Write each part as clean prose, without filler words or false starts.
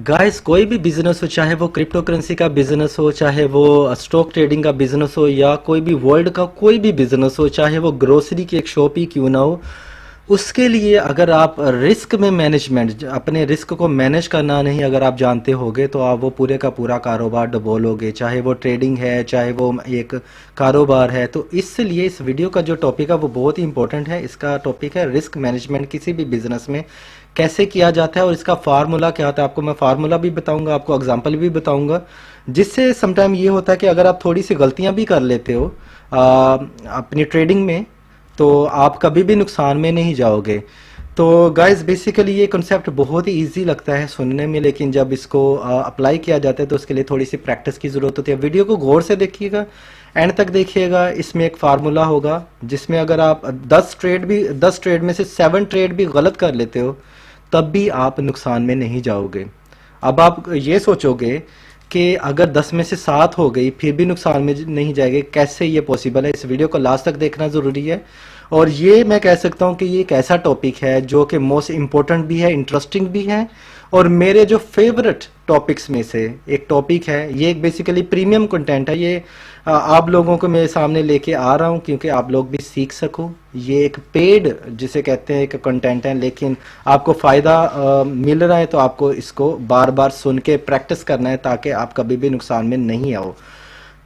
Guys, कोई भी business हो, चाहे वो क्रिप्टो करेंसी का बिजनेस हो, चाहे वो स्टॉक ट्रेडिंग का बिजनेस हो, या कोई भी वर्ल्ड का कोई भी बिजनेस हो, चाहे वो ग्रोसरी की एक शॉप ही क्यों ना हो, उसके लिए अगर आप रिस्क में मैनेजमेंट, अपने रिस्क को मैनेज करना नहीं अगर आप जानते होगे, तो आप वो पूरे का पूरा कारोबार डुबोलोगे। चाहे वो ट्रेडिंग है, चाहे वो एक कारोबार है। तो इसलिए इस वीडियो का जो टॉपिक है वो बहुत ही इंपॉर्टेंट है। इसका टॉपिक है रिस्क मैनेजमेंट किसी भी बिजनेस में कैसे किया जाता है और इसका फार्मूला क्या होता है। आपको मैं फार्मूला भी बताऊंगा, आपको एग्जांपल भी बताऊंगा, जिससे समटाइम ये होता है कि अगर आप थोड़ी सी गलतियां भी कर लेते हो अपनी ट्रेडिंग में, तो आप कभी भी नुकसान में नहीं जाओगे। तो गाइस, बेसिकली ये कॉन्सेप्ट बहुत ही इजी लगता है सुनने में, लेकिन जब इसको अप्लाई किया जाता है तो उसके लिए थोड़ी सी प्रैक्टिस की ज़रूरत होती है। वीडियो को गौर से देखिएगा, एंड तक देखिएगा। इसमें एक फार्मूला होगा जिसमें अगर आप 10 ट्रेड में से 7 ट्रेड भी गलत कर लेते हो, तब भी आप नुकसान में नहीं जाओगे। अब आप ये सोचोगे कि अगर 10 में से 7 हो गई फिर भी नुकसान में नहीं जाएंगे, कैसे ये पॉसिबल है। इस वीडियो को लास्ट तक देखना ज़रूरी है। और ये मैं कह सकता हूँ कि ये एक ऐसा टॉपिक है जो कि मोस्ट इम्पोर्टेंट भी है, इंटरेस्टिंग भी है, और मेरे जो फेवरेट टॉपिक्स में से एक टॉपिक है। ये एक बेसिकली प्रीमियम कंटेंट है। ये आप लोगों को मेरे सामने लेके आ रहा हूँ क्योंकि आप लोग भी सीख सको। ये एक पेड जिसे कहते हैं एक कंटेंट है, लेकिन आपको फ़ायदा मिल रहा है तो आपको इसको बार बार सुन के प्रैक्टिस करना है ताकि आप कभी भी नुकसान में नहीं आओ।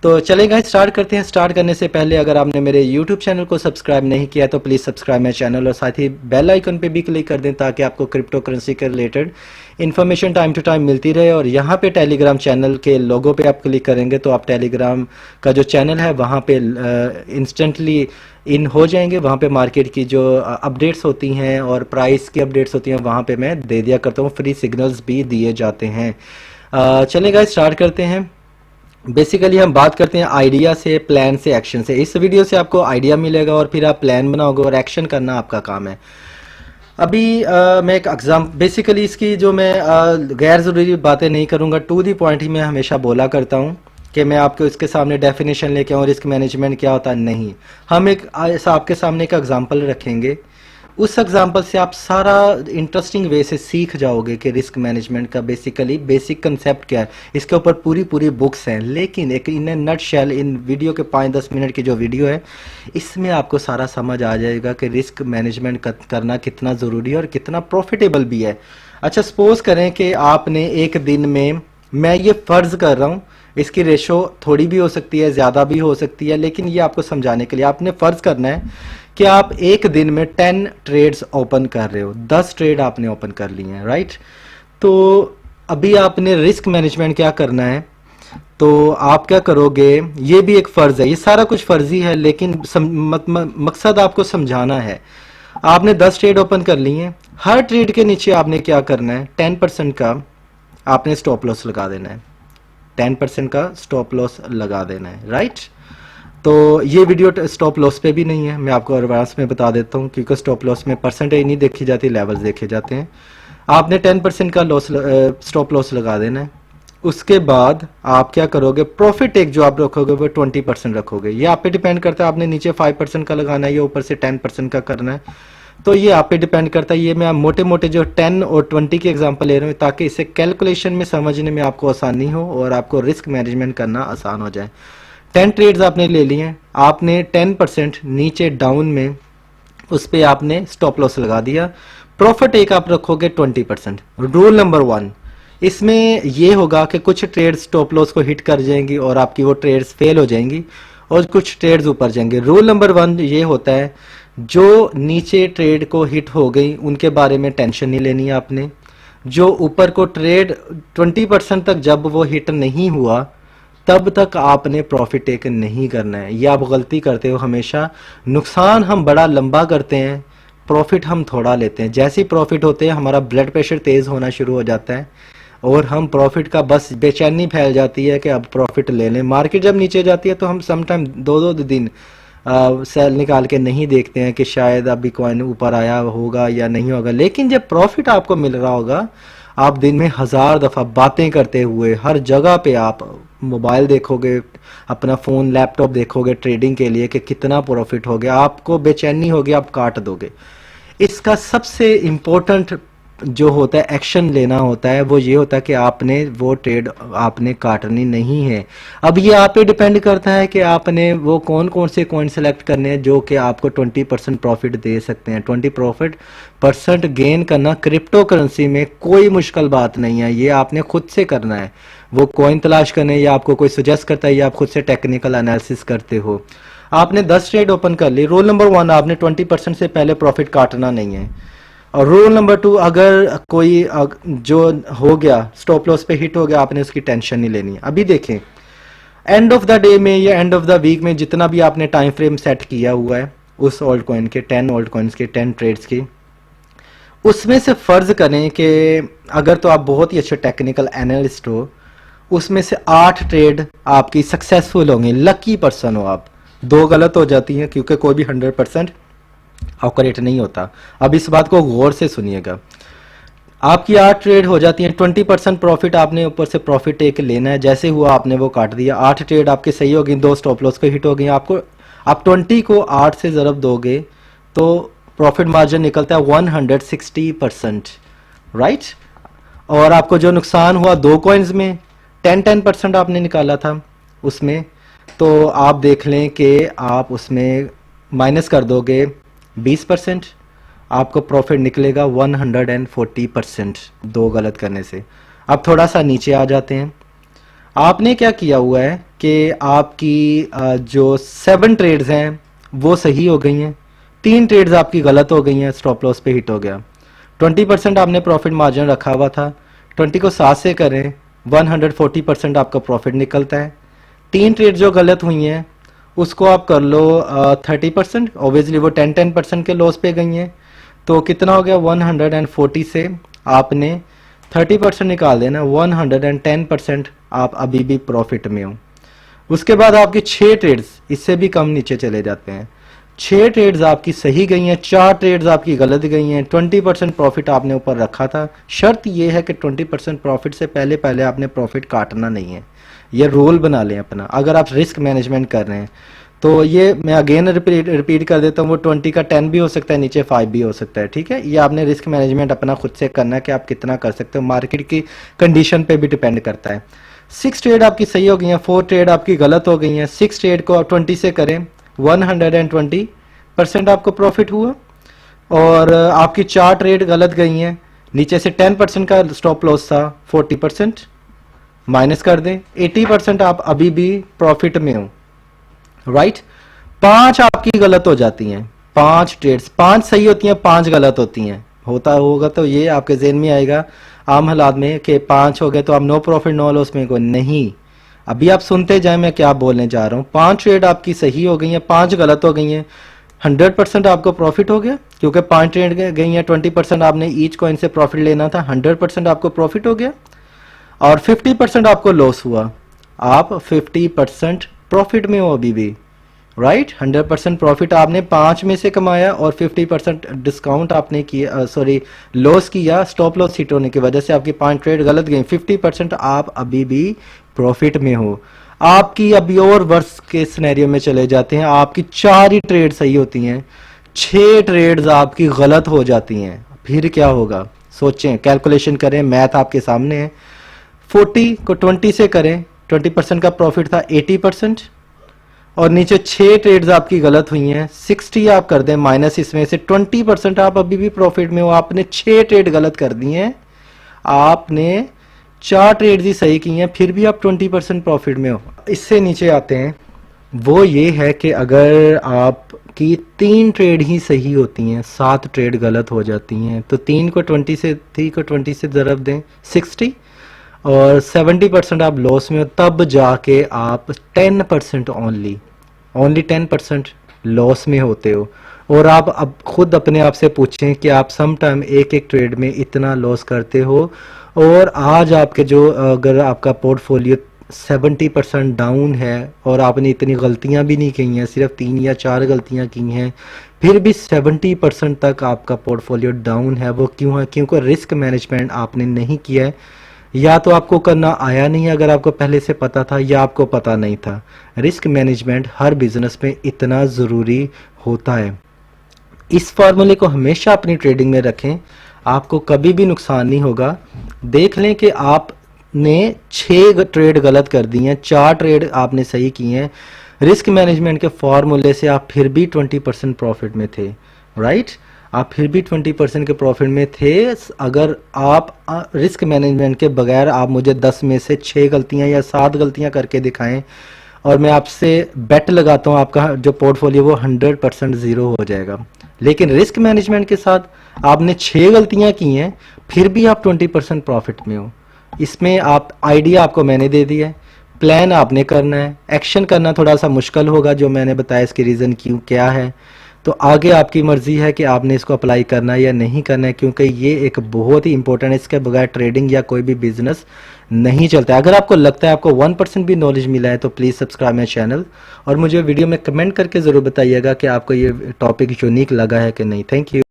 तो चलेगा, स्टार्ट करते हैं। स्टार्ट करने से पहले अगर आपने मेरे YouTube चैनल को सब्सक्राइब नहीं किया तो प्लीज़ सब्सक्राइब मेरे चैनल और साथ ही बेल आइकन पे भी क्लिक कर दें ताकि आपको क्रिप्टो करेंसी के related information time to time मिलती रहे। और यहाँ पे टेलीग्राम चैनल के लोगो पे आप क्लिक करेंगे तो आप टेलीग्राम का जो चैनल है वहाँ पे इंस्टेंटली इन हो जाएंगे। वहाँ पे मार्केट की जो अपडेट्स होती हैं और प्राइस की अपडेट्स होती हैं वहाँ पे मैं दे दिया करता हूँ। फ्री सिग्नल्स भी दिए जाते हैं। चलेगा, स्टार्ट करते हैं। बेसिकली हम बात करते हैं आइडिया से, प्लान से, एक्शन से। इस वीडियो से आपको आइडिया मिलेगा और फिर आप प्लान बनाओगे और एक्शन करना आपका काम है। अभी मैं एक बेसिकली इसकी जो मैं गैर ज़रूरी बातें नहीं करूँगा, टू दी पॉइंट ही मैं हमेशा बोला करता हूँ कि मैं आपको इसके सामने डेफिनेशन लेके आऊँ रिस्क मैनेजमेंट क्या होता है। नहीं, हम एक ऐसा आपके सामने एक एग्जांपल रखेंगे। उस एग्जांपल से आप सारा इंटरेस्टिंग वे से सीख जाओगे कि रिस्क मैनेजमेंट का बेसिकली बेसिक कंसेप्ट क्या है। इसके ऊपर पूरी पूरी बुक्स हैं, लेकिन एक इन नट शेल इन वीडियो के 5-10 मिनट की जो वीडियो है इसमें आपको सारा समझ आ जाएगा कि रिस्क मैनेजमेंट करना कितना ज़रूरी है और कितना प्रॉफिटेबल भी है। अच्छा, सपोज करें कि आपने एक दिन में, मैं ये फ़र्ज़ कर रहा हूँ, इसकी रेशो थोड़ी भी हो सकती है, ज़्यादा भी हो सकती है, लेकिन ये आपको समझाने के लिए आपने फ़र्ज़ करना है कि आप एक दिन में 10 ट्रेड्स ओपन कर रहे हो। 10 ट्रेड आपने ओपन कर लिए हैं, राइट। तो अभी आपने रिस्क मैनेजमेंट क्या करना है, तो आप क्या करोगे, ये भी एक फ़र्ज़ है, ये सारा कुछ फ़र्ज़ी है, लेकिन मकसद आपको समझाना है। आपने 10 ट्रेड ओपन कर लिए हैं। हर ट्रेड के नीचे आपने क्या करना है, 10% का आपने स्टॉप लॉस लगा देना है। 10% का स्टॉप लॉस लगा देना है, राइट। तो ये वीडियो स्टॉप लॉस पे भी नहीं है, मैं आपको एडवांस में बता देता हूँ, क्योंकि स्टॉप लॉस में परसेंटेज नहीं देखी जाती, लेवल्स देखे जाते हैं। आपने 10% का स्टॉप लॉस लगा देना है। उसके बाद आप क्या करोगे, प्रॉफिट टेक जो आप रखोगे वो 20% रखोगे। ये आप पे डिपेंड करता है, आपने नीचे 5% का लगाना है या ऊपर से 10% का करना है, तो ये आप पे डिपेंड करता है। ये मैं मोटे मोटे जो 10 और 20 की एग्जांपल ले रहा हूँ ताकि इसे कैलकुलेशन में समझने में आपको आसानी हो और आपको रिस्क मैनेजमेंट करना आसान हो जाए। 10 ट्रेड्स आपने ले लिए हैं, आपने 10% नीचे डाउन में उस पर आपने स्टॉप लॉस लगा दिया। प्रॉफिट एक आप रखोगे 20%। रूल नंबर 1 इसमें ये होगा कि कुछ ट्रेड्स स्टॉप लॉस को हिट कर जाएंगी और आपकी वो ट्रेड्स फेल हो जाएंगी और कुछ ट्रेड्स ऊपर जाएंगे। रूल नंबर 1 ये होता है, जो नीचे ट्रेड को हिट हो गई उनके बारे में टेंशन नहीं लेनी है आपने। जो ऊपर को ट्रेड 20% तक जब वो हिट नहीं हुआ तब तक आपने प्रॉफिट टेक नहीं करना है। ये आप गलती करते हो हमेशा। नुकसान हम बड़ा लंबा करते हैं, प्रॉफिट हम थोड़ा लेते हैं। जैसे ही प्रॉफिट होते हैं हमारा ब्लड प्रेशर तेज़ होना शुरू हो जाता है और हम प्रॉफिट का बस बेचैनी फैल जाती है कि अब प्रॉफिट ले लें। मार्केट जब नीचे जाती है तो हम समटाइम 2-2 दिन सेल निकाल के नहीं देखते हैं कि शायद अभी कॉइन ऊपर आया होगा या नहीं होगा, लेकिन जब प्रॉफिट आपको मिल रहा होगा, आप दिन में 1000 दफ़ा बातें करते हुए हर जगह पे आप मोबाइल देखोगे, अपना फ़ोन लैपटॉप देखोगे ट्रेडिंग के लिए कि कितना प्रॉफिट हो गया, आपको बेचैनी होगी, आप काट दोगे। इसका सबसे इम्पोर्टेंट जो होता है एक्शन लेना होता है वो ये होता है कि आपने वो ट्रेड आपने काटनी नहीं है। अब ये आप पे डिपेंड करता है कि आपने वो कौन कौन से कॉइन सेलेक्ट करने हैं जो कि आपको 20% प्रॉफिट दे सकते हैं। 20% गेन करना क्रिप्टो करेंसी में कोई मुश्किल बात नहीं है, ये आपने खुद से करना है। वो कॉइन तलाश करने या आपको कोई सजेस्ट करता है या आप खुद से टेक्निकल एनालिसिस करते हो। आपने 10 ट्रेड ओपन कर ली। रूल नंबर 1, आपने 20% से पहले प्रॉफिट काटना नहीं है। और रूल नंबर 2, अगर कोई जो हो गया स्टॉप लॉस पे हिट हो गया, आपने उसकी टेंशन नहीं लेनी। अभी देखें एंड ऑफ द डे में या एंड ऑफ द वीक में जितना भी आपने टाइम फ्रेम सेट किया हुआ है उस ओल्ड कॉइन के 10 ओल्ड कॉइन्स के 10 ट्रेड्स की, उसमें से फर्ज करें कि अगर तो आप बहुत ही अच्छे टेक्निकल एनालिस्ट हो, उसमें से 8 ट्रेड आपकी सक्सेसफुल होंगे, लकी पर्सन हो आप। 2 गलत हो जाती हैं क्योंकि कोई भी 100% ऑपरेट नहीं होता। अब इस बात को गौर से सुनिएगा। आपकी 8 ट्रेड हो जाती हैं, 20% प्रॉफिट आपने ऊपर से प्रॉफिट एक लेना है। जैसे हुआ आपने वो काट दिया। 8 ट्रेड आपकी सही हो गई, 2 स्टॉप लॉस पे हिट हो गई। आपको आप 20 को 8 से ज़रब दोगे तो प्रॉफिट मार्जिन निकलता है 160%, राइट। और आपको जो नुकसान हुआ 2 कॉइन्स में 10% आपने निकाला था उसमें, तो आप देख लें कि आप उसमें माइनस कर दोगे 20%, आपको प्रॉफिट निकलेगा 140%, 2 गलत करने से। अब थोड़ा सा नीचे आ जाते हैं। आपने क्या किया हुआ है कि आपकी जो 7 ट्रेड्स हैं वो सही हो गई हैं, 3 ट्रेड्स आपकी गलत हो गई हैं, स्टॉप लॉस पे हिट हो गया। 20% आपने प्रॉफिट मार्जिन रखा हुआ था, 20 को 7 से करें 140% आपका प्रॉफिट निकलता है। 3 ट्रेड जो गलत हुई हैं उसको आप कर लो 30%, ऑब्वियसली वो 10% के लॉस पे गई हैं, तो कितना हो गया 140 से आपने 30% निकाल देना, 110% आप अभी भी प्रॉफिट में हो। उसके बाद आपकी 6 ट्रेड्स इससे भी कम नीचे चले जाते हैं। 6 ट्रेड्स आपकी सही गई हैं, 4 ट्रेड्स आपकी गलत गई हैं, 20% प्रॉफिट आपने ऊपर रखा था। शर्त यह है कि 20% प्रॉफिट से पहले पहले आपने प्रॉफिट काटना नहीं है। ये रूल बना लें अपना अगर आप रिस्क मैनेजमेंट कर रहे हैं। तो ये मैं अगेन रिपीट कर देता हूँ, वो 20 का 10 भी हो सकता है, नीचे 5 भी हो सकता है, ठीक है। ये आपने रिस्क मैनेजमेंट अपना खुद से करना है कि आप कितना कर सकते हो, मार्केट की कंडीशन पे भी डिपेंड करता है। 6 ट्रेड आपकी सही हो गई हैं, 4 ट्रेड आपकी गलत हो गई हैं। 6 ट्रेड को आप 20 से करें 120% आपको प्रॉफिट हुआ। और आपकी 4 ट्रेड गलत गई हैं, नीचे से 10% का स्टॉप लॉस था, 40% माइनस कर दें, 80% आप अभी भी प्रॉफिट में हो, राइट। 5 आपकी गलत हो जाती हैं, 5 ट्रेड्स, 5 सही होती हैं, 5 गलत होती हैं। होता होगा तो ये आपके जेहन में आएगा आम हालात में कि 5 हो गए तो आप नो प्रॉफिट नो लॉस में को नहीं। अभी आप सुनते जाएं मैं क्या बोलने जा रहा हूं। 5 ट्रेड आपकी सही हो गई हैं, 5 गलत हो गई हैं, 100% आपको प्रॉफिट हो गया क्योंकि 5 ट्रेड गई हैं, 20% आपने ईच कॉइन से प्रॉफिट लेना था, 100% आपको प्रॉफिट हो गया। और 50% आपको लॉस हुआ, आप 50% प्रॉफिट में हो अभी भी, राइट। 100% प्रॉफिट आपने 5 में से कमाया और 50% डिस्काउंट आपने किया, सॉरी लॉस किया, स्टॉप लॉस हिट होने की वजह से आपकी 5 ट्रेड गलत गई, 50% आप अभी भी प्रॉफिट में हो। आपकी अभी और वर्ष के सिनेरियो में चले जाते हैं, आपकी 4 ही ट्रेड सही होती हैं, 6 ट्रेड्स आपकी गलत हो जाती हैं, फिर क्या होगा सोचें, कैलकुलेशन करें, मैथ आपके सामने है। 40 को 20 से करें, 20% का प्रॉफिट था 80%, और नीचे 6 ट्रेड्स आपकी गलत हुई हैं, 60 आप कर दें माइनस, इसमें से 20% आप अभी भी प्रॉफिट में हो। आपने 6 ट्रेड गलत कर दी हैं, आपने 4 ट्रेड्स ही सही की हैं, फिर भी आप 20% प्रॉफिट में हो। इससे नीचे आते हैं, वो ये है कि अगर आपकी 3 ट्रेड ही सही होती हैं, 7 ट्रेड गलत हो जाती हैं, तो 3 को 20 से ज़रब दें 60, और 70% आप लॉस में हो, तब जाके आप 10% ओनली 10% लॉस में होते हो। और आप अब खुद अपने आप से पूछें कि आप सम टाइम एक एक ट्रेड में इतना लॉस करते हो, और आज आपके जो अगर आपका पोर्टफोलियो 70% डाउन है और आपने इतनी गलतियां भी नहीं की हैं, सिर्फ 3 या 4 गलतियां की हैं, फिर भी 70% तक आपका पोर्टफोलियो डाउन है। वो क्यों है? क्योंकि रिस्क मैनेजमेंट आपने नहीं किया है, या तो आपको करना आया नहीं अगर आपको पहले से पता था, या आपको पता नहीं था। रिस्क मैनेजमेंट हर बिजनेस में इतना ज़रूरी होता है। इस फार्मूले को हमेशा अपनी ट्रेडिंग में रखें। आपको कभी भी नुकसान नहीं होगा। देख लें कि आपने 6 ट्रेड गलत कर दी हैं, 4 ट्रेड आपने सही किए हैं, रिस्क मैनेजमेंट के फॉर्मूले से आप फिर भी 20% प्रॉफिट में थे, राइट? आप फिर भी 20% के प्रॉफिट में थे। अगर आप रिस्क मैनेजमेंट के बगैर आप मुझे 10 में से 6 गलतियां या 7 गलतियां करके दिखाएं, और मैं आपसे बेट लगाता हूं आपका जो पोर्टफोलियो वो 100% ज़ीरो हो जाएगा। लेकिन रिस्क मैनेजमेंट के साथ आपने 6 गलतियां की हैं, फिर भी आप 20% प्रॉफिट में हो। इसमें आप आइडिया आपको मैंने दे दिया है, प्लान आपने करना है, एक्शन करना थोड़ा सा मुश्किल होगा, जो मैंने बताया इसकी रीज़न क्यों क्या है। तो आगे आपकी मर्ज़ी है कि आपने इसको अप्लाई करना है या नहीं करना है, क्योंकि ये एक बहुत ही इंपॉर्टेंट है। इसके बगैर ट्रेडिंग या कोई भी बिजनेस नहीं चलता है। अगर आपको लगता है आपको 1% भी नॉलेज मिला है तो प्लीज़ सब्सक्राइब माई चैनल, और मुझे वीडियो में कमेंट करके ज़रूर बताइएगा कि आपको ये टॉपिक यूनिक लगा है कि नहीं। Thank you.